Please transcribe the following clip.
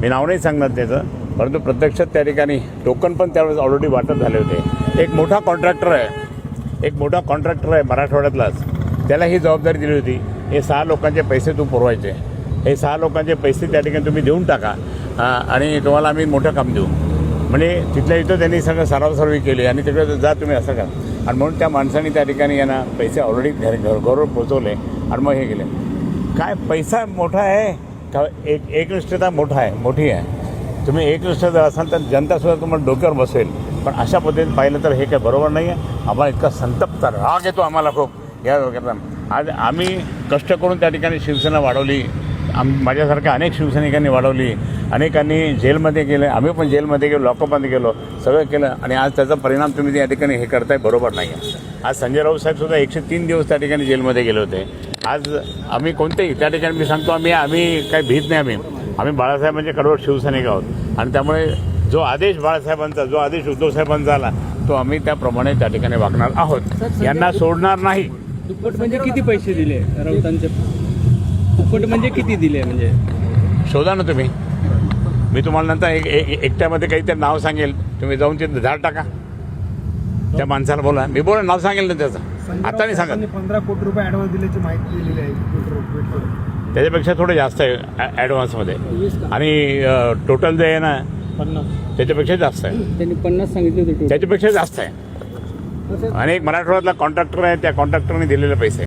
मी नाव नाही सांगणार त्याचं, परंतु प्रत्यक्षात त्या ठिकाणी टोकन पण त्यावेळेस ऑलरेडी वाटप झाले होते. एक मोठा कॉन्ट्रॅक्टर आहे मराठवाड्यातलाच, त्याला ही जबाबदारी दिली होती, हे 6 लोकांचे पैसे तू पुरवायचे, हे 6 लोकांचे पैसे त्या ठिकाणी तुम्ही देऊन टाका आणि तुम्हाला आम्ही मोठं काम देऊ. म्हणजे तिथल्या इथं त्यांनी सगळं सरावसरवी केली आणि तिकडे जा तुम्ही असं करा. आणि म्हणून त्या माणसाने त्या ठिकाणी यांना पैसे ऑलरेडी घरोघर पोचवले आणि मग हे केले. काय पैसा मोठा आहे का एकनिष्ठता मोठी आहे. तुम्ही एकनिष्ठ जर असाल तर जनतासुद्धा तुम्हाला डोक्यावर बसेल. पण अशा पद्धतीने पाहिलं तर हे काय बरोबर नाही आहे. आम्हाला इतका संतप्त राग येतो आम्हाला खूप या वगैरे. आज आम्ही कष्ट करून त्या ठिकाणी शिवसेना वाढवली, माझ्यासारख्या अनेक शिवसैनिकांनी वाढवली, अनेकांनी जेलमध्ये गेले, आम्ही पण जेलमध्ये गेलो, लॉकअपमध्ये गेलो, सगळं केलं आणि आज त्याचा परिणाम तुम्ही या ठिकाणी हे करताय बरोबर नाही आहे. आज संजय राऊत साहेबसुद्धा 103 दिवस त्या ठिकाणी जेलमध्ये गेले होते. आज आम्ही कोणतेही त्या ठिकाणी मी सांगतो आम्ही काही भीत नाही. आम्ही बाळासाहेबांचे कडवट शिवसैनिक आहोत आणि त्यामुळे जो आदेश बाळासाहेबांचा, जो आदेश उद्धवसाहेबांचा आला तो आम्ही त्याप्रमाणे त्या ठिकाणी वागणार आहोत. यांना सोडणार नाही. दुप्पट म्हणजे किती पैसे दिले राऊतांचे? दुप्पट म्हणजे किती दिले म्हणजे शोधा ना तुम्ही. मी तुम्हाला नंतर एकट्यामध्ये काहीतरी नाव सांगेल, तुम्ही जाऊन तिथे झाड टाका, त्या माणसाला बोला, मी नाव सांगेल ना त्याचं. आता नाही सांगत. 15 कोटी रुपये ॲडव्हान्स दिल्याची माहिती दिलेली आहे. त्याच्यापेक्षा थोडं जास्त आहे ॲडव्हान्समध्ये आणि टोटल जे आहे ना 50, त्याच्यापेक्षा जास्त आहे. त्यांनी 50 सांगितले होते. त्याच्यापेक्षा जास्त आहे. आणि एक मराठवाड्यातला कॉन्ट्रॅक्टर आहे, त्या कॉन्ट्रॅक्टरने दिलेले पैसे.